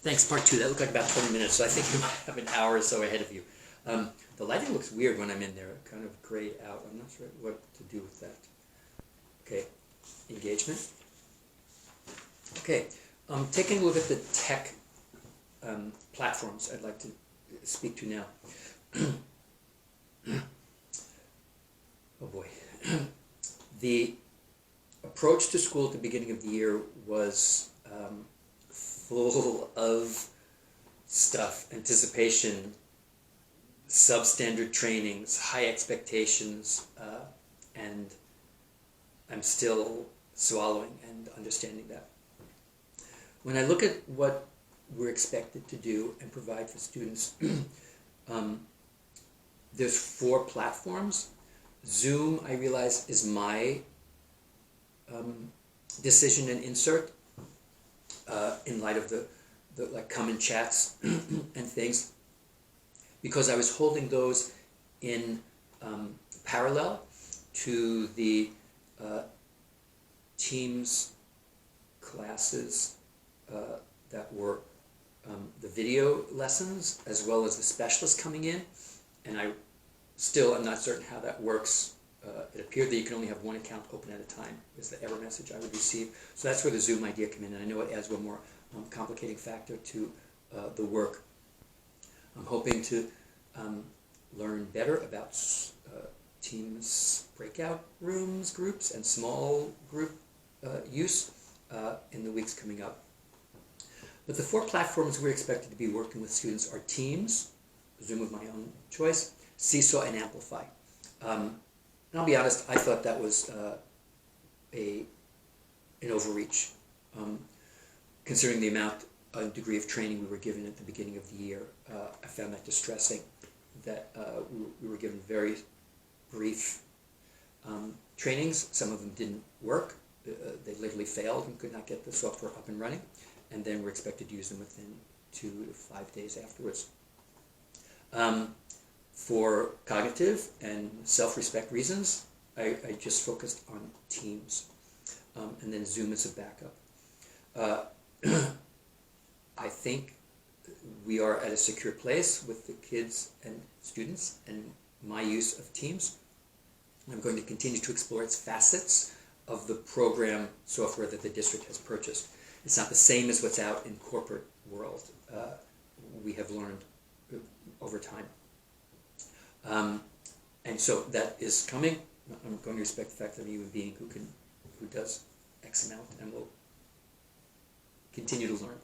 Thanks, part two. That looked like about 20 minutes, so I think you might have an hour or so ahead of you. The lighting looks weird when I'm in there, kind of grayed out. I'm not sure what to do with that. Okay, engagement. Okay, taking a look at the tech platforms I'd like to speak to now. Oh boy. The approach to school at the beginning of the year was full of stuff, anticipation, substandard trainings, high expectations, and I'm still swallowing and understanding that. When I look at what we're expected to do and provide for students, there's 4 platforms. Zoom, I realize, is my decision and insert in light of the like common chats and things, because I was holding those in parallel to the Teams classes that were the video lessons, as well as the specialists coming in, and I still am not certain how that works. It appeared that you can only have one account open at a time, is the error message I would receive. So that's where the Zoom idea came in, and I know it adds one more complicating factor to the work. I'm hoping to learn better about Teams breakout rooms, groups, and small group use in the weeks coming up. But the 4 platforms we're expected to be working with students are Teams, Zoom of my own choice, Seesaw, and Amplify. And I'll be honest, I thought that was an overreach, considering the amount and degree of training we were given at the beginning of the year. I found that distressing, that we were given very brief trainings. Some of them didn't work. They literally failed and could not get the software up and running, and then we're expected to use them within 2 to 5 days afterwards. For cognitive and self-respect reasons, I just focused on Teams, and then Zoom as a backup. I think we are at a secure place with the kids and students and my use of Teams. I'm going to continue to explore its facets of the program software that the district has purchased. It's not the same as what's out in corporate world. We have learned over time. And so that is coming. I'm going to respect the fact that I'm a human being who does X amount and will continue to learn,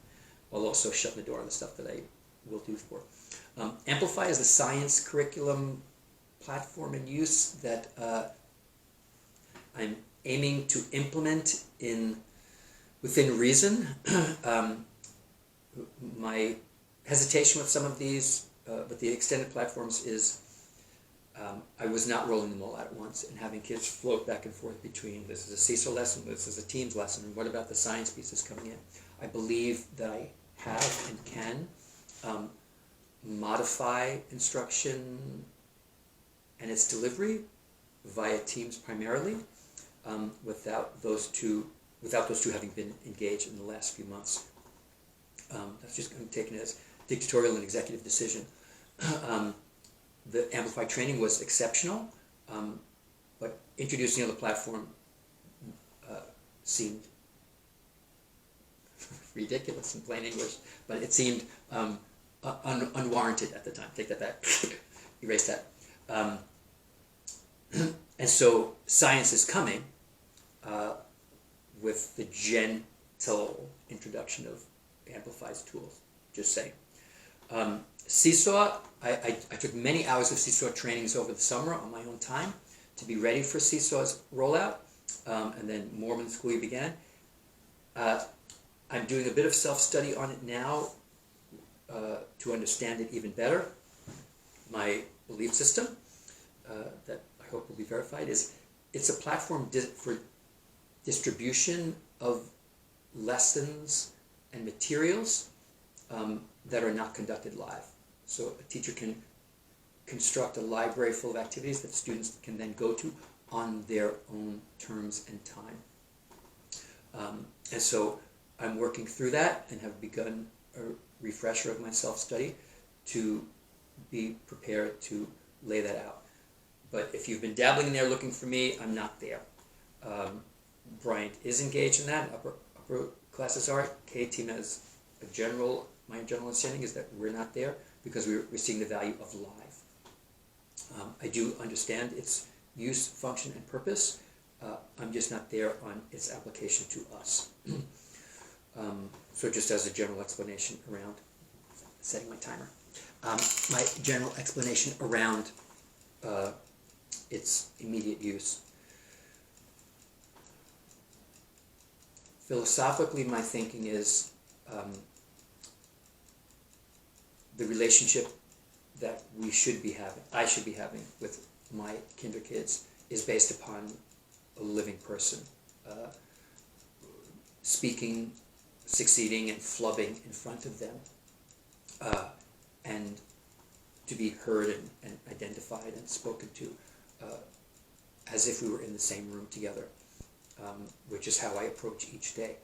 while also shutting the door on the stuff that I will do for. Amplify is the science curriculum platform in use that I'm aiming to implement within reason. My hesitation with some of these, but the extended platforms is I was not rolling them all out at once and having kids float back and forth between this is a Seesaw lesson, this is a Teams lesson, and what about the science pieces coming in? I believe that I have and can modify instruction and its delivery via Teams primarily, without those two having been engaged in the last few months. That's just I'm taking it as dictatorial and executive decision. The Amplify training was exceptional, but introducing on the platform seemed ridiculous in plain English, but it seemed unwarranted at the time. Take that back. Erase that. And so science is coming with the gentle introduction of Amplify's tools, just saying. Seesaw, I took many hours of Seesaw trainings over the summer on my own time to be ready for Seesaw's rollout, and then more when the school year began. I'm doing a bit of self-study on it now to understand it even better. My belief system, that I hope will be verified, is it's a platform for distribution of lessons and materials that are not conducted live. So a teacher can construct a library full of activities that students can then go to on their own terms and time. And so I'm working through that and have begun refresher of my self-study to be prepared to lay that out. But if you've been dabbling in there looking for me, I'm not there. Bryant is engaged in that. Upper classes are. K-team has my general understanding is that we're not there because we're seeing the value of live. I do understand its use, function, and purpose. I'm just not there on its application to us. So just as a general explanation around setting my timer. My general explanation around its immediate use. Philosophically, my thinking is the relationship that I should be having with my kinder kids is based upon a living person speaking, succeeding, and flubbing in front of them, and to be heard and identified and spoken to as if we were in the same room together, which is how I approach each day.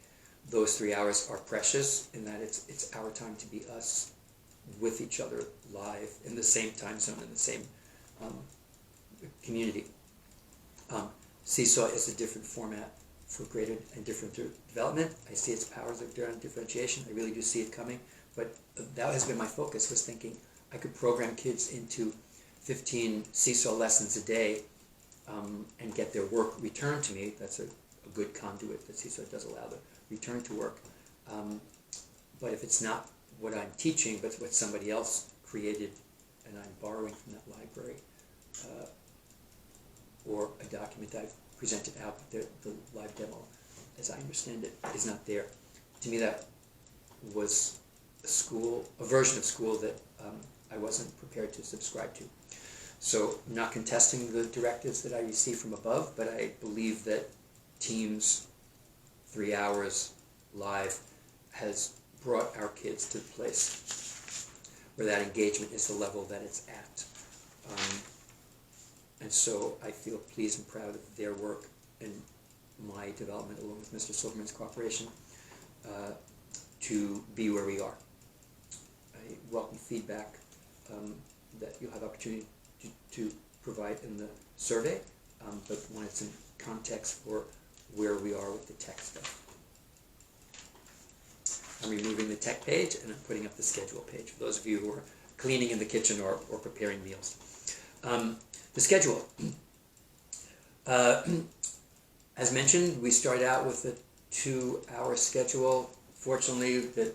Those 3 hours are precious in that it's our time to be us with each other live in the same time zone, in the same community. Seesaw is a different format for greater and different development. I see its powers around differentiation. I really do see it coming. But that has been my focus, was thinking I could program kids into 15 Seesaw lessons a day and get their work returned to me. That's a good conduit that Seesaw does allow the return to work. But if it's not what I'm teaching, but what somebody else created and I'm borrowing from that library, or a document I've presented out, the live demo, as I understand it, is not there. To me, that was a version of school that I wasn't prepared to subscribe to. So I'm not contesting the directives that I receive from above, but I believe that Teams 3 hours live has brought our kids to the place where that engagement is the level that it's at. And so I feel pleased and proud of their work and my development, along with Mr. Silverman's cooperation, to be where we are. I welcome feedback that you'll have opportunity to provide in the survey, but when it's in context for where we are with the tech stuff. I'm removing the tech page and I'm putting up the schedule page for those of you who are cleaning in the kitchen or preparing meals. The schedule. As mentioned, we started out with a 2-hour schedule. Fortunately, that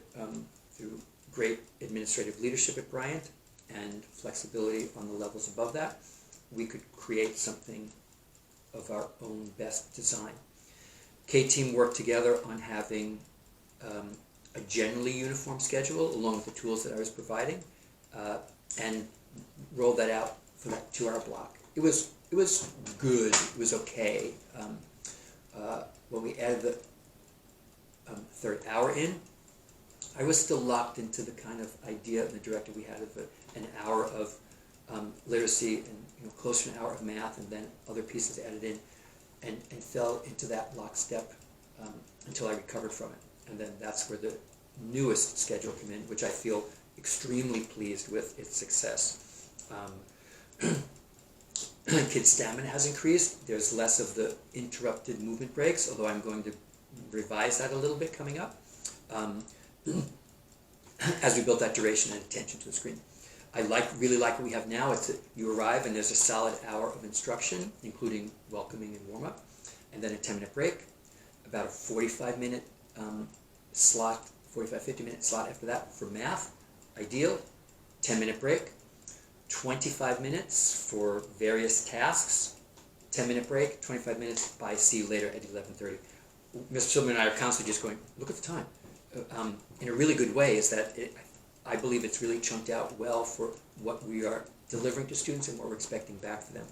through great administrative leadership at Bryant and flexibility on the levels above that, we could create something of our own best design. K-Team worked together on having a generally uniform schedule along with the tools that I was providing, and rolled that out for that 2-hour block. It was good. It was okay. When we added the third hour in, I was still locked into the kind of idea and the directive we had of an hour of literacy and close to an hour of math, and then other pieces added in, and fell into that lockstep until I recovered from it. And then that's where the newest schedule came in, which I feel extremely pleased with its success. Kids' stamina has increased. There's less of the interrupted movement breaks, although I'm going to revise that a little bit coming up as we build that duration and attention to the screen. I really like what we have now. You arrive and there's a solid hour of instruction, including welcoming and warm-up, and then a 10-minute break, about a 45-minute slot, 50-minute slot after that for math, ideal, 10-minute break, 25 minutes for various tasks, 10-minute break, 25 minutes by see you later at 11:30. Mr. Silverman and I are constantly just going, look at the time. In a really good way is that I believe it's really chunked out well for what we are delivering to students and what we're expecting back from them.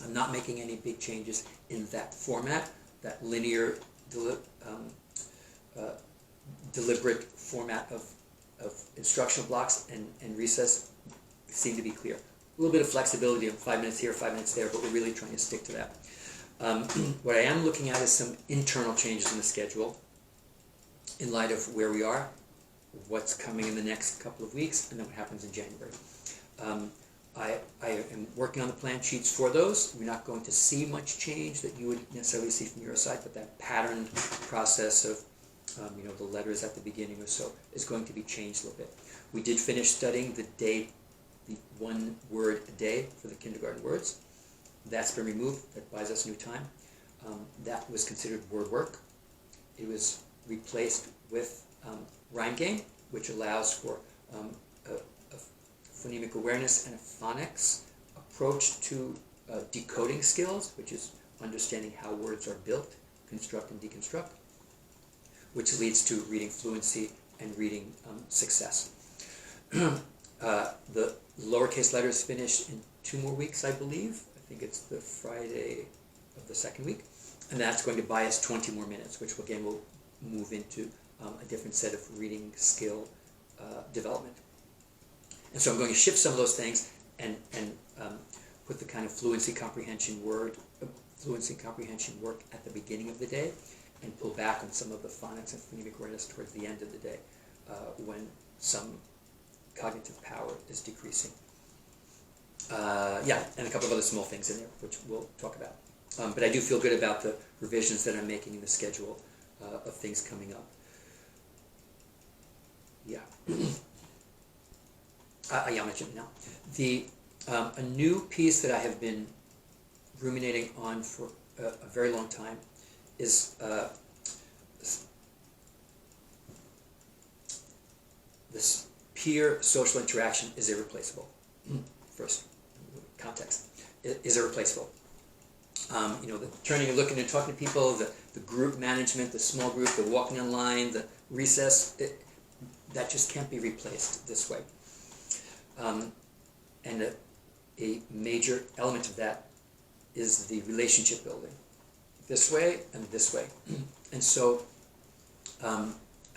I'm not making any big changes in that format, that linear, deliberate format of instructional blocks and recess seem to be clear. A little bit of flexibility of 5 minutes here, 5 minutes there, but we're really trying to stick to that. What I am looking at is some internal changes in the schedule in light of where we are, what's coming in the next couple of weeks, and then what happens in January. I am working on the plan sheets for those. We're not going to see much change that you would necessarily see from your side, but that patterned process of the letters at the beginning or so is going to be changed a little bit. We did finish studying the 1 word a day for the kindergarten words. That's been removed. That buys us new time. That was considered word work. It was replaced with Rhyme Game, which allows for a phonemic awareness and a phonics approach to decoding skills, which is understanding how words are built, construct and deconstruct, which leads to reading fluency and reading success. The lowercase letters finish in 2 more weeks, I believe. I think it's the Friday of the 2nd week. And that's going to buy us 20 more minutes, which again will move into a different set of reading skill development. And so I'm going to shift some of those things and put the kind of fluency comprehension work at the beginning of the day, and pull back on some of the phonics and phonemic awareness towards the end of the day when some cognitive power is decreasing. And a couple of other small things in there, which we'll talk about. But I do feel good about the revisions that I'm making in the schedule of things coming up. Yeah. I'll mention it now. A new piece that I have been ruminating on for a very long time is this peer social interaction is irreplaceable. First, context is irreplaceable. The turning and looking and talking to people, the group management, the small group, the walking online, the recess, that just can't be replaced this way. And a major element of that is the relationship building, this way and this way. And so I'm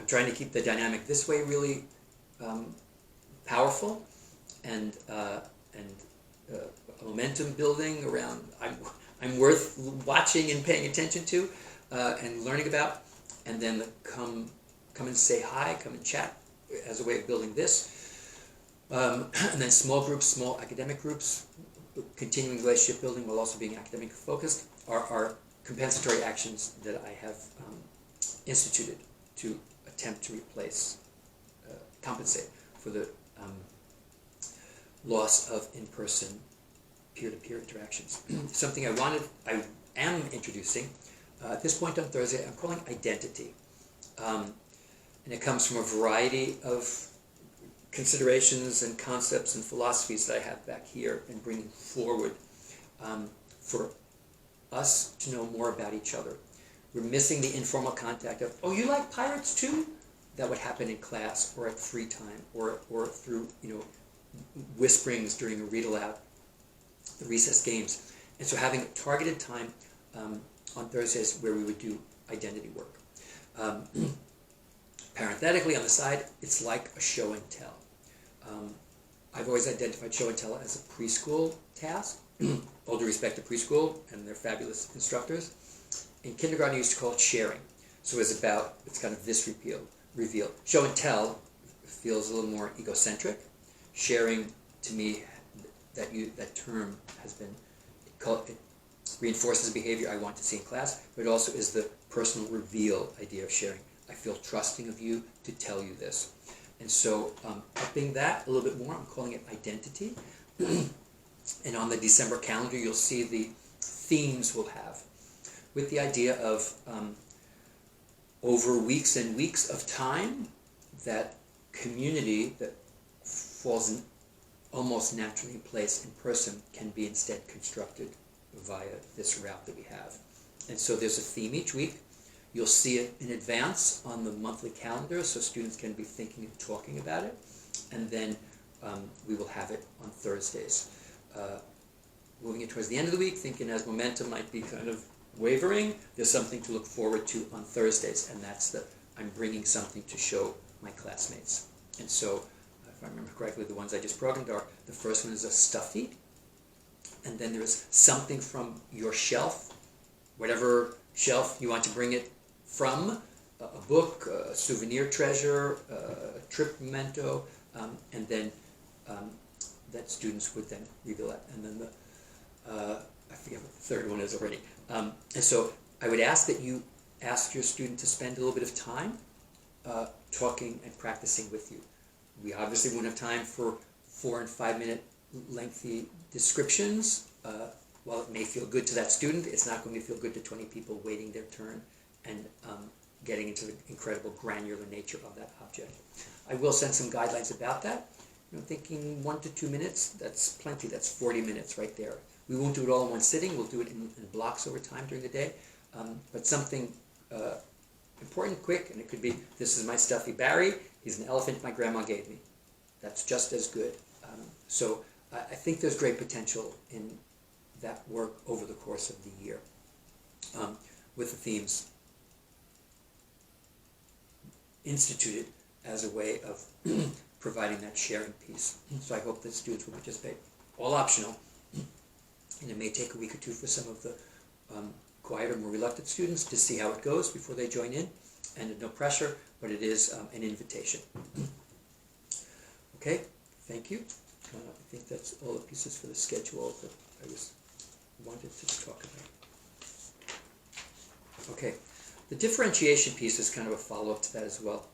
trying to keep the dynamic this way really powerful and momentum building around I'm worth watching and paying attention to and learning about, and then the come and say hi, come and chat as a way of building this. And then small groups, small academic groups, continuing relationship building while also being academic focused are compensatory actions that I have instituted to attempt to compensate for the loss of in-person peer-to-peer interactions. Something I am introducing at this point on Thursday, I'm calling identity. And it comes from a variety of considerations and concepts and philosophies that I have back here and bringing forward for us to know more about each other. We're missing the informal contact of, oh, you like pirates too? That would happen in class or at free time or through whisperings during a read aloud, the recess games. And so having a targeted time on Thursdays where we would do identity work. Parenthetically on the side, it's like a show and tell. I've always identified show and tell as a preschool task. All due respect to preschool and their fabulous instructors. In kindergarten, I used to call it sharing. So it's kind of this reveal. Show and tell feels a little more egocentric. Sharing, to me, that term has been, it reinforces behavior I want to see in class, but it also is the personal reveal idea of sharing. I feel trusting of you to tell you this. And so upping that a little bit more, I'm calling it identity. And on the December calendar, you'll see the themes we'll have with the idea of over weeks and weeks of time, that community that falls in almost naturally in place in person can be instead constructed via this route that we have. And so there's a theme each week. You'll see it in advance on the monthly calendar so students can be thinking and talking about it. And then we will have it on Thursdays. Moving it towards the end of the week, thinking as momentum might be kind of wavering, there's something to look forward to on Thursdays, and that's I'm bringing something to show my classmates. And so, if I remember correctly, the ones I just programmed are, the first one is a stuffy, and then there's something from your shelf, whatever shelf you want to bring it from, a book, a souvenir treasure, a trip memento, and then that students would then reveal that. And then I forget what the third one is already. And so I would ask that you ask your student to spend a little bit of time talking and practicing with you. We obviously won't have time for 4 and 5 minute lengthy descriptions. While it may feel good to that student, it's not going to feel good to 20 people waiting their turn and getting into the incredible granular nature of that object. I will send some guidelines about that. Thinking 1 to 2 minutes, that's plenty. That's 40 minutes right there. We won't do it all in one sitting. We'll do it in blocks over time during the day. But something important, quick, and it could be, this is my stuffy Barry. He's an elephant my grandma gave me. That's just as good. So I think there's great potential in that work over the course of the year with the themes instituted as a way of providing that sharing piece. So I hope that students will participate. All optional, and it may take a week or two for some of the quieter, more reluctant students to see how it goes before they join in, and no pressure, but it is an invitation. Okay, thank you. I think that's all the pieces for the schedule that I wanted to talk about. Okay, the differentiation piece is kind of a follow-up to that as well.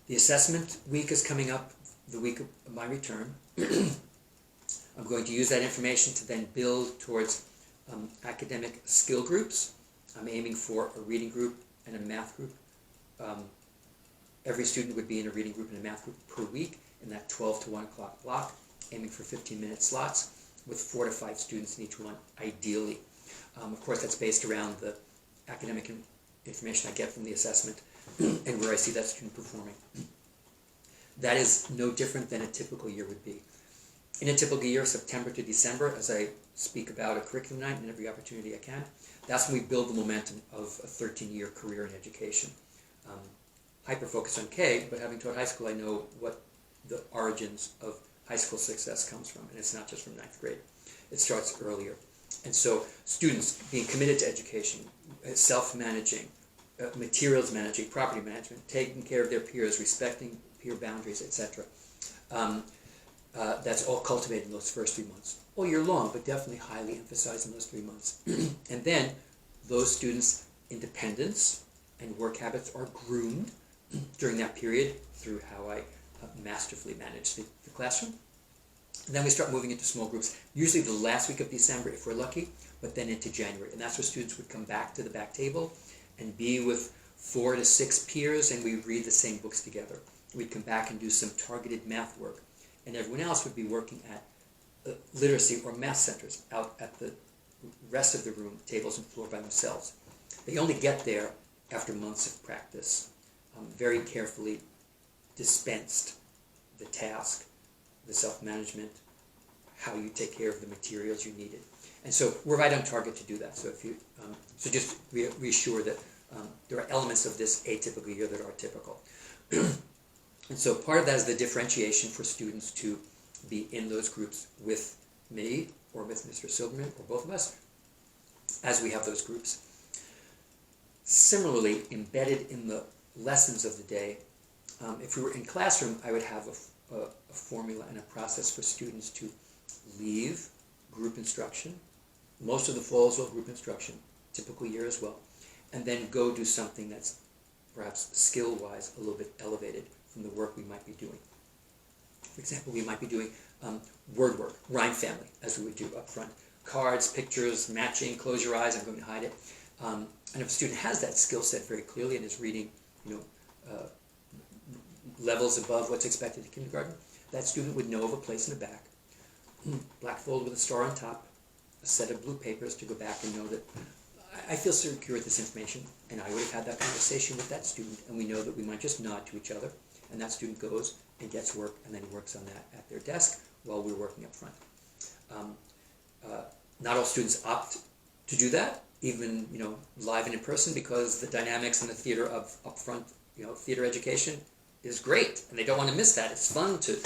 The assessment week is coming up, the week of my return. I'm going to use that information to then build towards academic skill groups. I'm aiming for a reading group and a math group. Every student would be in a reading group and a math group per week in that 12 to 1 o'clock block, aiming for 15-minute slots with 4 to 5 students in each one, ideally. Of course, that's based around the academic information I get from the assessment and where I see that student performing. That is no different than a typical year would be. In a typical year, September to December, as I speak about a curriculum night and every opportunity I can, that's when we build the momentum of a 13-year career in education. Hyper-focus on K, but having taught high school, I know what the origins of high school success comes from, and it's not just from 9th grade. It starts earlier. And so students being committed to education, self-managing, materials managing, property management, taking care of their peers, respecting peer boundaries, etc. That's all cultivated in those first 3 months. All year long, but definitely highly emphasized in those 3 months. And then those students' independence and work habits are groomed during that period through how I masterfully manage the classroom. And then we start moving into small groups, usually the last week of December if we're lucky, but then into January. And that's where students would come back to the back table and be with 4 to 6 peers, and we read the same books together. We'd come back and do some targeted math work. And everyone else would be working at literacy or math centers out at the rest of the room, tables and floor by themselves. They only get there after months of practice. Very carefully dispensed the task, the self-management, how you take care of the materials you needed. And so we're right on target to do that. So if you, so just reassure that there are elements of this atypical year that are typical. And so part of that is the differentiation for students to be in those groups with me or with Mr. Silverman or both of us as we have those groups. Similarly, embedded in the lessons of the day, if we were in classroom, I would have a formula and a process for students to leave group instruction. Most of the fall is all group instruction, typical year as well, and then go do something that's perhaps skill-wise a little bit elevated from the work we might be doing. For example, we might be doing word work, rhyme family, as we would do up front. Cards, pictures, matching, close your eyes, I'm going to hide it. And if a student has that skill set very clearly and is reading, levels above what's expected in kindergarten, that student would know of a place in the back, black fold with a star on top, a set of blue papers to go back and know that I feel secure with this information, and I would have had that conversation with that student, and we know that we might just nod to each other, and that student goes and gets work and then works on that at their desk while we're working up front. Not all students opt to do that, even live and in person, because the dynamics and the theater of upfront theater education is great, and they don't want to miss that. It's fun to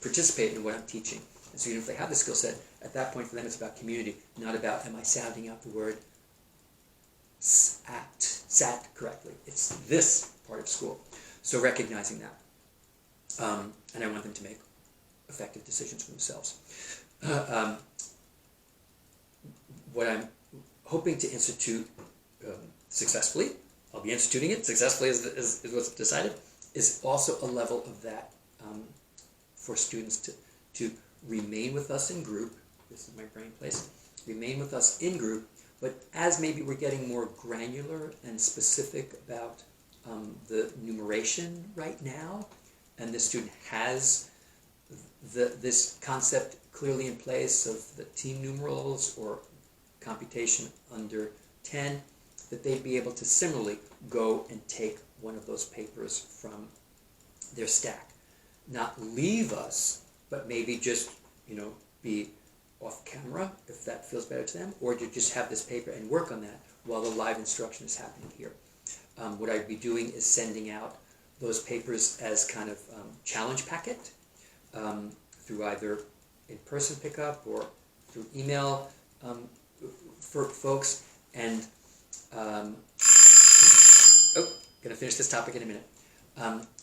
participate in what I'm teaching. And so even if they have the skill set, at that point for them it's about community, not about am I sounding out the word sat correctly. It's this part of school. So recognizing that. And I want them to make effective decisions for themselves. What I'm hoping to institute successfully, I'll be instituting it successfully is what's decided, is also a level of that for students to remain with us in group. This is my brain place. Remain with us in group, but as maybe we're getting more granular and specific about the numeration right now, and the student has this concept clearly in place of the team numerals or computation under 10, that they'd be able to similarly go and take one of those papers from their stack. Not leave us, but maybe just, be off camera if that feels better to them, or to just have this paper and work on that while the live instruction is happening here. What I'd be doing is sending out those papers as kind of challenge packet through either in-person pickup or through email for folks. And gonna finish this topic in a minute.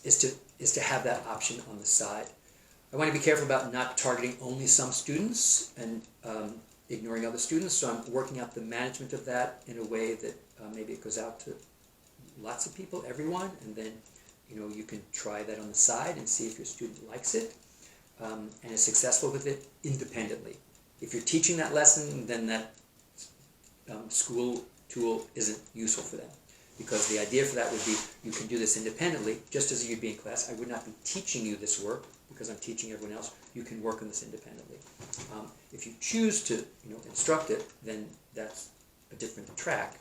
Is to have that option on the side. I want to be careful about not targeting only some students and ignoring other students. So I'm working out the management of that in a way that maybe it goes out to lots of people, everyone, and then you can try that on the side and see if your student likes it and is successful with it independently. If you're teaching that lesson, then that school tool isn't useful for them, because the idea for that would be you can do this independently, just as you'd be in class. I would not be teaching you this work because I'm teaching everyone else. You can work on this independently. If you choose to instruct it, then that's a different track.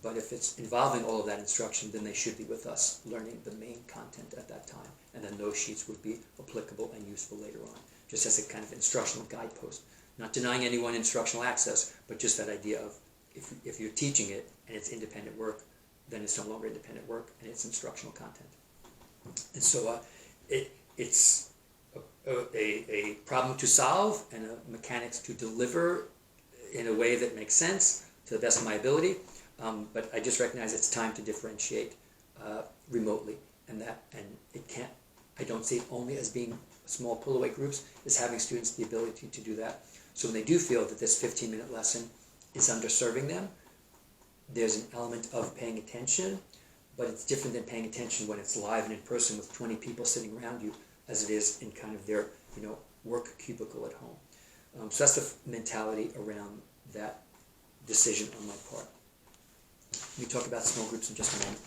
But if it's involving all of that instruction, then they should be with us learning the main content at that time. And then those sheets would be applicable and useful later on, just as a kind of instructional guidepost. Not denying anyone instructional access, but just that idea of if you're teaching it and it's independent work, then it's no longer independent work and it's instructional content. And so it's a problem to solve and a mechanics to deliver in a way that makes sense to the best of my ability. But I just recognize it's time to differentiate remotely, and it can't. I don't see it only as being small pull-away groups, as having students the ability to do that. So when they do feel that this 15-minute lesson is underserving them, there's an element of paying attention, but it's different than paying attention when it's live and in person with 20 people sitting around you, as it is in kind of their work cubicle at home. So that's the mentality around that decision on my part. Let me talk about small groups in just a moment.